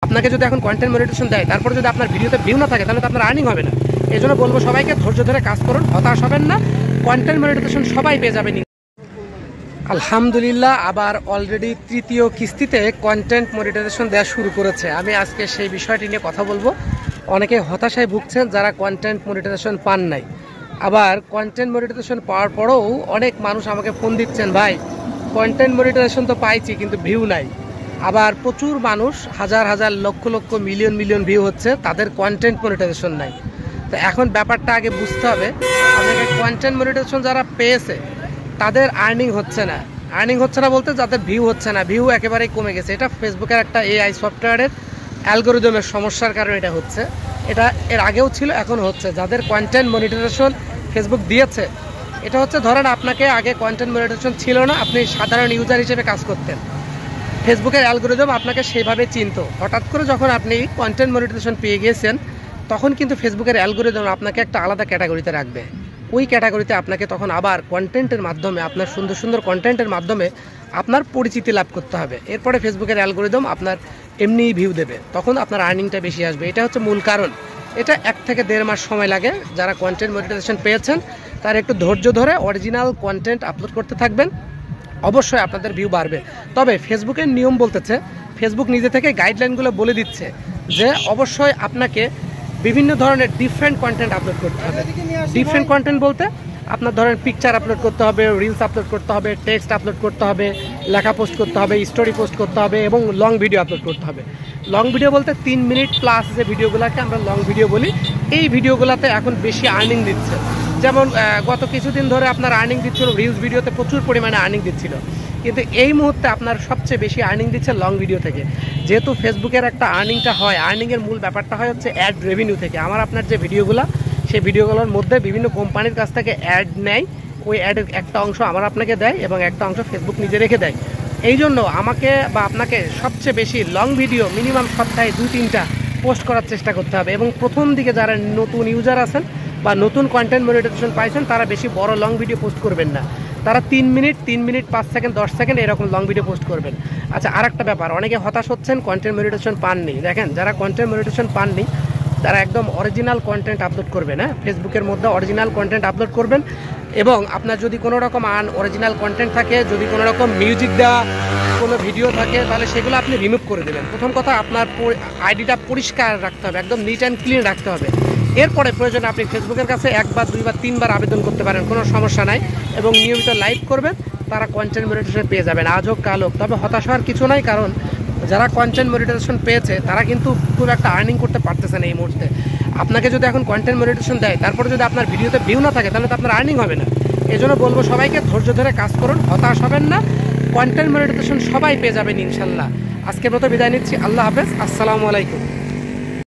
আপনাকে যদি এখন কন্টেন্ট মনিটাইজেশন দেয়, তারপরে যদি আপনার ভিডিওতে ভিউ না থাকে, তাহলে তো আপনার আর্নিং হবে না। এই জন্য বলবো সবাইকে ধৈর্য ধরে কাজ করুন, হতাশ হবেন না, কন্টেন্ট মনিটাইজেশন সবাই পেয়ে যাবেন। আলহামদুলিল্লাহ, আবার অলরেডি তৃতীয় কিস্তিতে কন্টেন্ট মনিটাইজেশন দেওয়া শুরু করেছে। আমি আজকে সেই বিষয়টি নিয়ে কথা বলবো। অনেকে হতাশায় ভুগছেন যারা কন্টেন্ট মনিটাইজেশন পান নাই। আবার কন্টেন্ট মনিটাইজেশন পাওয়ার পরেও অনেক মানুষ আমাকে ফোন দিচ্ছেন, ভাই কন্টেন্ট মনিটাইজেশন তো পাইছি কিন্তু ভিউ নাই। আবার প্রচুর মানুষ হাজার হাজার lakh lakh million million view হচ্ছে, তাদের কন্টেন্ট মনিটাইজেশন নাই। তো এখন ব্যাপারটা আগে বুঝতে হবে, আপনাকে কন্টেন্ট মনিটাইজেশন যারা পেয়েছে তাদের আর্নিং হচ্ছে না। আর্নিং হচ্ছে না বলতে যাদের ভিউ হচ্ছে না, ভিউ একেবারেই কমে গেছে। এটা ফেসবুকের একটা এআই সফটওয়্যারের অ্যালগোরিদমের সমস্যার কারণে এটা হচ্ছে। এটা এর আগেও ছিল, এখন হচ্ছে। যাদের কন্টেন্ট মনিটাইজেশন ফেসবুক দিয়েছে, এটা হচ্ছে ধরেন আপনাকে আগে কন্টেন্ট মনিটাইজেশন ছিল না, আপনি সাধারণ ইউজার হিসেবে কাজ করতেন, ফেসবুকের অ্যালগোরিদম আপনাকে সেইভাবে চিনতো। হঠাৎ করে যখন আপনি কন্টেন্ট মনিটাইজেশন পেয়ে গিয়েছেন, তখন কিন্তু ফেসবুকের অ্যালগোরিদম আপনাকে একটা আলাদা ক্যাটাগরিতে রাখবে। ওই ক্যাটাগরিতে আপনাকে তখন আবার কন্টেন্টের মাধ্যমে, আপনার সুন্দর সুন্দর কন্টেন্টের মাধ্যমে আপনার পরিচিতি লাভ করতে হবে। এরপরে ফেসবুকের অ্যালগোরিদম আপনার এমনিই ভিউ দেবে, তখন আপনার আর্নিংটা বেশি আসবে। এটা হচ্ছে মূল কারণ। এটা 1 থেকে 1.5 মাস সময় লাগে। যারা কন্টেন্ট মনিটাইজেশন পেয়েছেন তারা একটু ধৈর্য ধরে অরিজিনাল কন্টেন্ট আপলোড করতে থাকবেন, অবশ্যই আপনাদের ভিউ বাড়বে। তবে ফেসবুকের নিয়ম বলতেছে, ফেসবুক নিজে থেকে গাইডলাইনগুলো বলে দিচ্ছে যে অবশ্যই আপনাকে বিভিন্ন ধরনের ডিফারেন্ট কন্টেন্ট আপলোড করতে হবে। ডিফারেন্ট কন্টেন্ট বলতে আপনার ধরেন পিকচার আপলোড করতে হবে, রিলস আপলোড করতে হবে, টেক্সট আপলোড করতে হবে, লেখা পোস্ট করতে হবে, স্টোরি পোস্ট করতে হবে এবং লং ভিডিও আপলোড করতে হবে। লং ভিডিও বলতে 3 মিনিট প্লাস যে ভিডিওগুলোকে আমরা লং ভিডিও বলি, এই ভিডিওগুলোতে এখন বেশি আর্নিং দিচ্ছে। যেমন গত কিছুদিন ধরে আপনার আর্নিং দিচ্ছিল, রিলস ভিডিওতে প্রচুর পরিমাণে আর্নিং দিচ্ছিল, কিন্তু এই মুহূর্তে আপনার সবচেয়ে বেশি আর্নিং দিচ্ছে লং ভিডিও থেকে। যেহেতু ফেসবুকের একটা আর্নিংটা হয়, আর্নিংয়ের মূল ব্যাপারটা হয় হচ্ছে অ্যাড রেভিনিউ থেকে। আমার আপনার যে ভিডিওগুলো, সেই ভিডিওগুলোর মধ্যে বিভিন্ন কোম্পানির কাছ থেকে অ্যাড নেয়, ওই অ্যাডের একটা অংশ আমার আপনাকে দেয় এবং একটা অংশ ফেসবুক নিজে রেখে দেয়। এই জন্য আমাকে বা আপনাকে সবচেয়ে বেশি লং ভিডিও মিনিমাম সপ্তাহে 2-3টা পোস্ট করার চেষ্টা করতে হবে। এবং প্রথম দিকে যারা নতুন ইউজার আছেন বা নতুন কন্টেন্ট মনিটাইজেশন পাইছেন, তারা বেশি বড় লং ভিডিও পোস্ট করবেন না। তারা 3 মিনিট, 5 সেকেন্ড, 10 সেকেন্ড এরকম লং ভিডিও পোস্ট করবেন। আচ্ছা, আর একটা ব্যাপার, অনেকে হতাশ হচ্ছেন কন্টেন্ট মনিটাইজেশন পাননি। দেখেন, যারা কন্টেন্ট মনিটাইজেশন পাননি তারা একদম অরিজিনাল কন্টেন্ট আপলোড করবেন। হ্যাঁ, ফেসবুকের মধ্যে অরিজিনাল কন্টেন্ট আপলোড করবেন। এবং আপনার যদি কোনো রকম অরিজিনাল কন্টেন্ট থাকে, যদি কোনো রকম মিউজিক দেওয়া কোনো ভিডিও থাকে, তাহলে সেগুলো আপনি রিমুভ করে দেবেন। প্রথম কথা, আপনার আইডিটা পরিষ্কার রাখতে হবে, একদম নিট অ্যান্ড ক্লিন রাখতে হবে। এরপরে প্রয়োজনে আপনি ফেসবুকের কাছে 1 বার 2 বার 3 বার আবেদন করতে পারেন, কোনো সমস্যা নাই। এবং নিয়মিত লাইক করবেন, তারা কন্টেন্ট মনিটাইজেশন পেয়ে যাবেন, আজ হোক কাল হোক। তবে হতাশ হওয়ার কিছু নাই, কারণ যারা কন্টেন্ট মনিটাইজেশন পেয়েছে তারা কিন্তু খুব একটা আর্নিং করতে পারতেছে না এই মুহূর্তে। আপনাকে যদি এখন কন্টেন্ট মনিটাইজেশন দেয়, তারপরে যদি আপনার ভিডিওতে ভিউ না থাকে, তাহলে তো আপনার আর্নিং হবে না। এই জন্য বলবো সবাইকে ধৈর্য ধরে কাজ করুন, হতাশ হবেন না, কন্টেন্ট মনিটাইজেশন সবাই পেয়ে যাবেন ইনশাল্লাহ। আজকের মতো বিদায় নিচ্ছি। আল্লাহ হাফেজ, আসসালামু আলাইকুম।